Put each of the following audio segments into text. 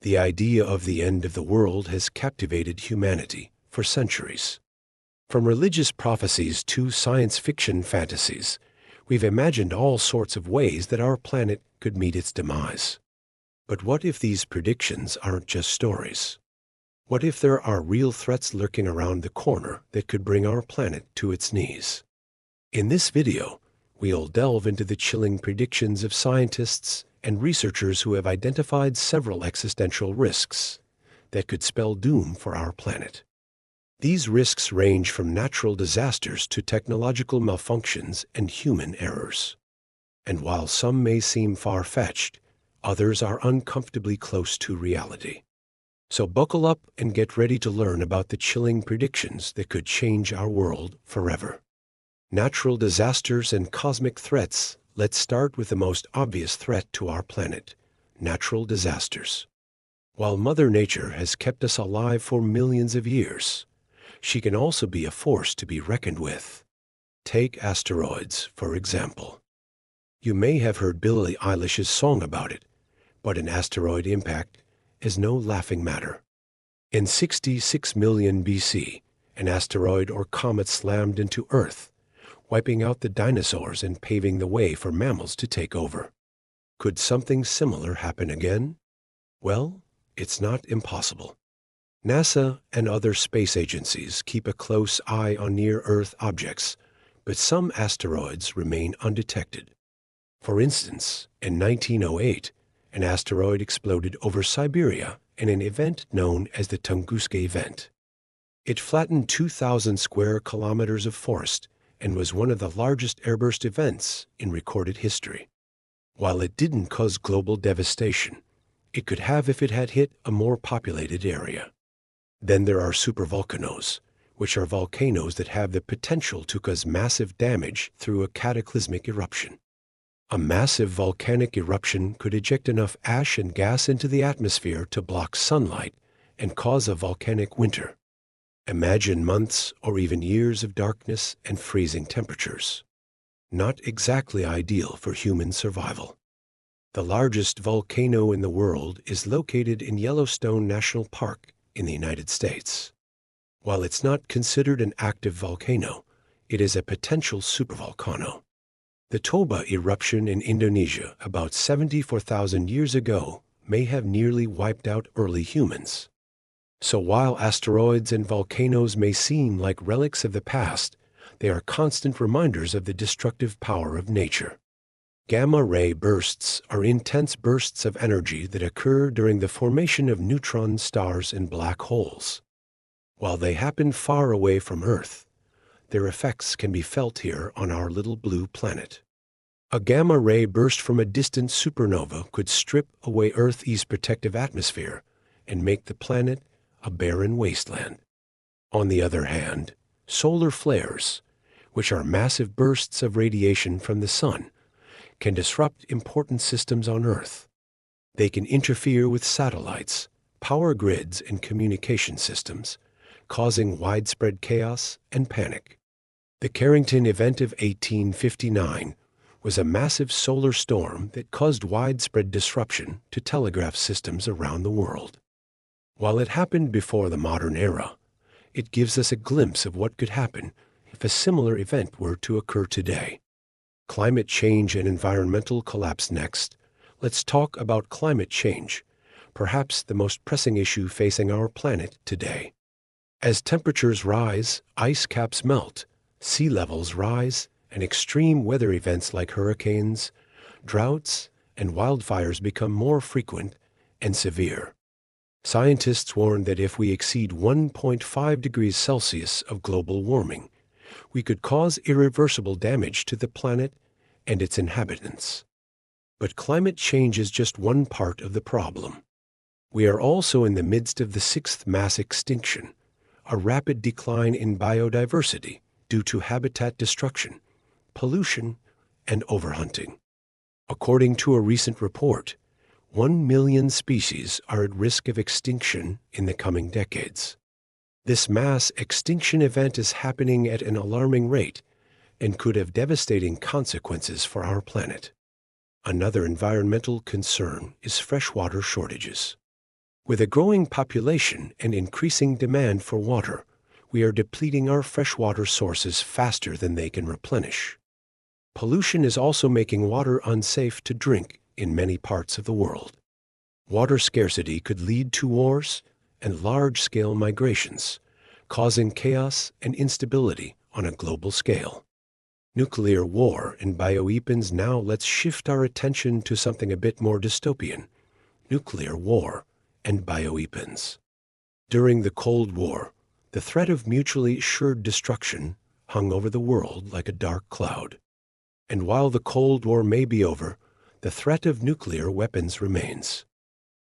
The idea of the end of the world has captivated humanity for centuries. From religious prophecies to science fiction fantasies, we've imagined all sorts of ways that our planet could meet its demise. But what if these predictions aren't just stories? What if there are real threats lurking around the corner that could bring our planet to its knees? In this video, we'll delve into the chilling predictions of scientists and researchers who have identified several existential risks that could spell doom for our planet. These risks range from natural disasters to technological malfunctions and human errors. And while some may seem far-fetched, others are uncomfortably close to reality. So buckle up and get ready to learn about the chilling predictions that could change our world forever. Natural disasters and cosmic threats. Let's start with the most obvious threat to our planet: natural disasters. While Mother Nature has kept us alive for millions of years, she can also be a force to be reckoned with. Take asteroids, for example. You may have heard Billie Eilish's song about it, but an asteroid impact is no laughing matter. In 66 million BC, an asteroid or comet slammed into Earth, wiping out the dinosaurs and paving the way for mammals to take over. Could something similar happen again? Well, it's not impossible. NASA and other space agencies keep a close eye on near-Earth objects, but some asteroids remain undetected. For instance, in 1908, an asteroid exploded over Siberia in an event known as the Tunguska event. It flattened 2,000 square kilometers of forest and was one of the largest airburst events in recorded history. While it didn't cause global devastation, it could have if it had hit a more populated area. Then there are supervolcanoes, which are volcanoes that have the potential to cause massive damage through a cataclysmic eruption. A massive volcanic eruption could eject enough ash and gas into the atmosphere to block sunlight and cause a volcanic winter. Imagine months or even years of darkness and freezing temperatures. Not exactly ideal for human survival. The largest volcano in the world is located in Yellowstone National Park in the United States. While it's not considered an active volcano, it is a potential supervolcano. The Toba eruption in Indonesia about 74,000 years ago may have nearly wiped out early humans. So while asteroids and volcanoes may seem like relics of the past, they are constant reminders of the destructive power of nature. Gamma-ray bursts are intense bursts of energy that occur during the formation of neutron stars and black holes. While they happen far away from Earth, their effects can be felt here on our little blue planet. A gamma-ray burst from a distant supernova could strip away Earth's protective atmosphere and make the planet a barren wasteland. On the other hand, solar flares, which are massive bursts of radiation from the sun, can disrupt important systems on Earth. They can interfere with satellites, power grids, and communication systems, causing widespread chaos and panic. The Carrington event of 1859 was a massive solar storm that caused widespread disruption to telegraph systems around the world. While it happened before the modern era, it gives us a glimpse of what could happen if a similar event were to occur today. Climate change and environmental collapse next. Let's talk about climate change, perhaps the most pressing issue facing our planet today. As temperatures rise, ice caps melt, sea levels rise, and extreme weather events like hurricanes, droughts, and wildfires become more frequent and severe. Scientists warn that if we exceed 1.5 degrees Celsius of global warming, we could cause irreversible damage to the planet and its inhabitants. But climate change is just one part of the problem. We are also in the midst of the sixth mass extinction, a rapid decline in biodiversity due to habitat destruction, pollution, and overhunting. According to a recent report, 1 million species are at risk of extinction in the coming decades. This mass extinction event is happening at an alarming rate and could have devastating consequences for our planet. Another environmental concern is freshwater shortages. With a growing population and increasing demand for water, we are depleting our freshwater sources faster than they can replenish. Pollution is also making water unsafe to drink in many parts of the world. Water scarcity could lead to wars and large-scale migrations, causing chaos and instability on a global scale. Nuclear war and bioweapons. Now let's shift our attention to something a bit more dystopian: nuclear war and bioweapons. During the Cold War, the threat of mutually assured destruction hung over the world like a dark cloud. And while the Cold War may be over, the threat of nuclear weapons remains.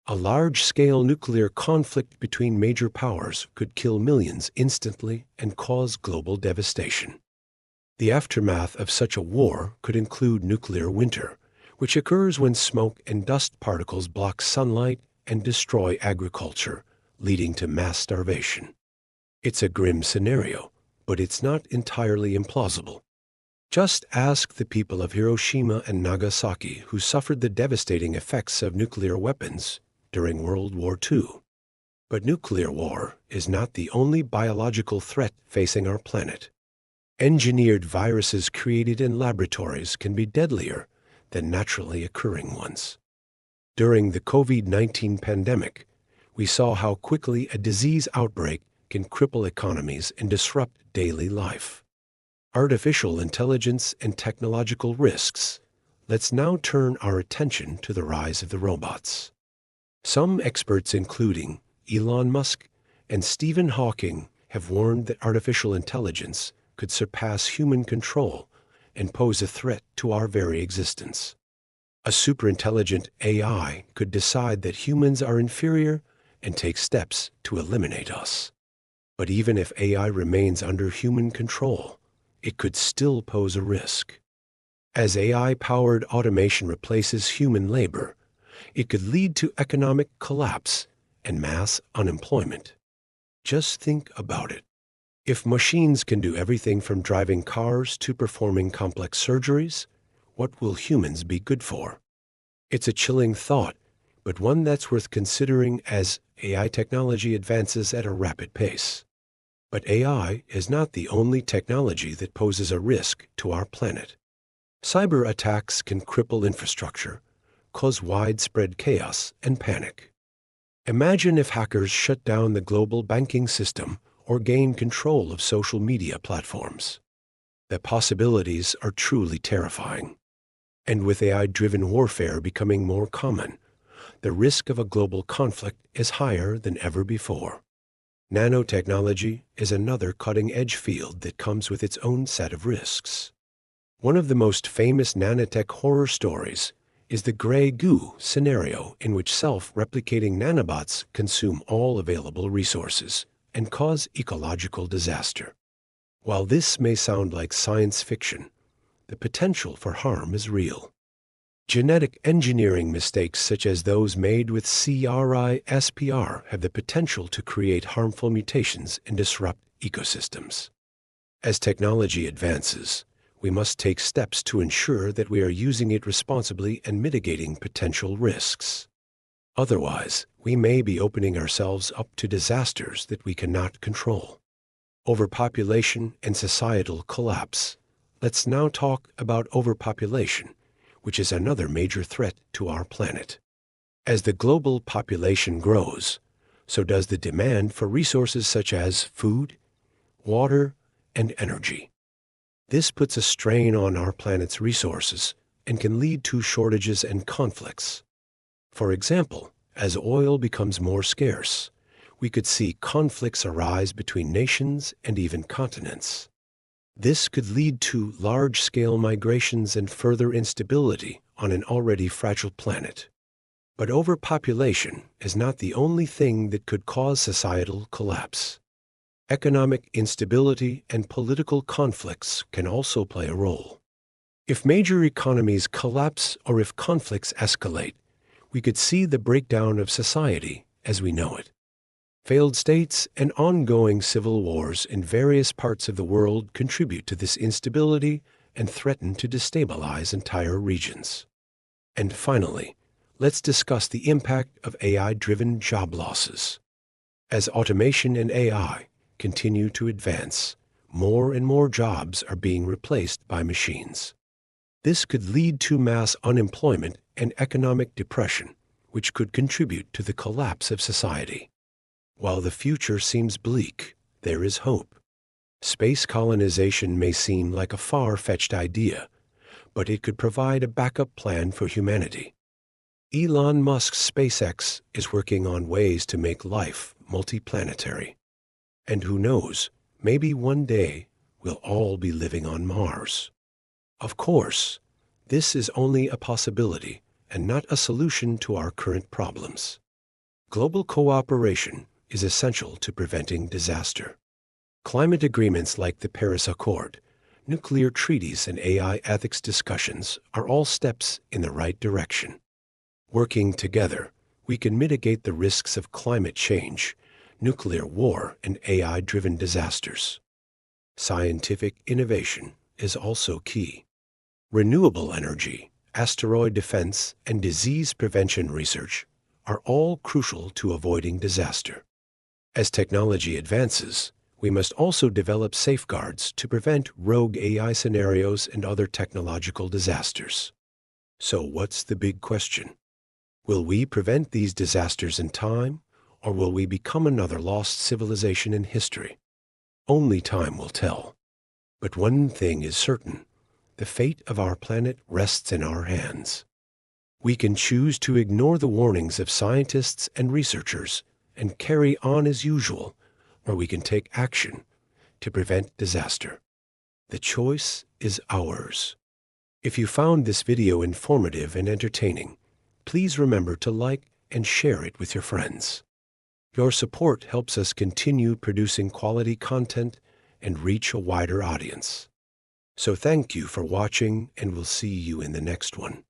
A large-scale nuclear conflict between major powers could kill millions instantly and cause global devastation. The aftermath of such a war could include nuclear winter, which occurs when smoke and dust particles block sunlight and destroy agriculture, leading to mass starvation. It's a grim scenario, but it's not entirely implausible. Just ask the people of Hiroshima and Nagasaki, who suffered the devastating effects of nuclear weapons during World War II. But nuclear war is not the only biological threat facing our planet. Engineered viruses created in laboratories can be deadlier than naturally occurring ones. During the COVID-19 pandemic, we saw how quickly a disease outbreak can cripple economies and disrupt daily life. Artificial intelligence and technological risks. Let's now turn our attention to the rise of the robots. Some experts, including Elon Musk and Stephen Hawking, have warned that artificial intelligence could surpass human control and pose a threat to our very existence. A superintelligent AI could decide that humans are inferior and take steps to eliminate us. But even if AI remains under human control, it could still pose a risk. As AI-powered automation replaces human labor, it could lead to economic collapse and mass unemployment. Just think about it. If machines can do everything from driving cars to performing complex surgeries, what will humans be good for? It's a chilling thought, but one that's worth considering as AI technology advances at a rapid pace. But AI is not the only technology that poses a risk to our planet. Cyber attacks can cripple infrastructure, cause widespread chaos and panic. Imagine if hackers shut down the global banking system or gain control of social media platforms. The possibilities are truly terrifying. And with AI-driven warfare becoming more common, the risk of a global conflict is higher than ever before. Nanotechnology is another cutting-edge field that comes with its own set of risks. One of the most famous nanotech horror stories is the gray goo scenario, in which self-replicating nanobots consume all available resources and cause ecological disaster. While this may sound like science fiction, the potential for harm is real. Genetic engineering mistakes such as those made with CRISPR have the potential to create harmful mutations and disrupt ecosystems. As technology advances, we must take steps to ensure that we are using it responsibly and mitigating potential risks. Otherwise, we may be opening ourselves up to disasters that we cannot control. Overpopulation and societal collapse. Let's now talk about overpopulation, which is another major threat to our planet. As the global population grows, so does the demand for resources such as food, water, and energy. This puts a strain on our planet's resources and can lead to shortages and conflicts. For example, as oil becomes more scarce, we could see conflicts arise between nations and even continents. This could lead to large-scale migrations and further instability on an already fragile planet. But overpopulation is not the only thing that could cause societal collapse. Economic instability and political conflicts can also play a role. If major economies collapse or if conflicts escalate, we could see the breakdown of society as we know it. Failed states and ongoing civil wars in various parts of the world contribute to this instability and threaten to destabilize entire regions. And finally, let's discuss the impact of AI-driven job losses. As automation and AI continue to advance, more and more jobs are being replaced by machines. This could lead to mass unemployment and economic depression, which could contribute to the collapse of society. While the future seems bleak, there is hope. Space colonization may seem like a far-fetched idea, but it could provide a backup plan for humanity. Elon Musk's SpaceX is working on ways to make life multiplanetary. And who knows, maybe one day we'll all be living on Mars. Of course, this is only a possibility and not a solution to our current problems. Global cooperation is essential to preventing disaster. Climate agreements like the Paris Accord, nuclear treaties, and AI ethics discussions are all steps in the right direction. Working together, we can mitigate the risks of climate change, nuclear war, and AI-driven disasters. Scientific innovation is also key. Renewable energy, asteroid defense, and disease prevention research are all crucial to avoiding disaster. As technology advances, we must also develop safeguards to prevent rogue AI scenarios and other technological disasters. So what's the big question? Will we prevent these disasters in time, or will we become another lost civilization in history? Only time will tell. But one thing is certain: the fate of our planet rests in our hands. We can choose to ignore the warnings of scientists and researchers and carry on as usual, or we can take action to prevent disaster. The choice is ours. If you found this video informative and entertaining, please remember to like and share it with your friends. Your support helps us continue producing quality content and reach a wider audience. So thank you for watching, and we'll see you in the next one.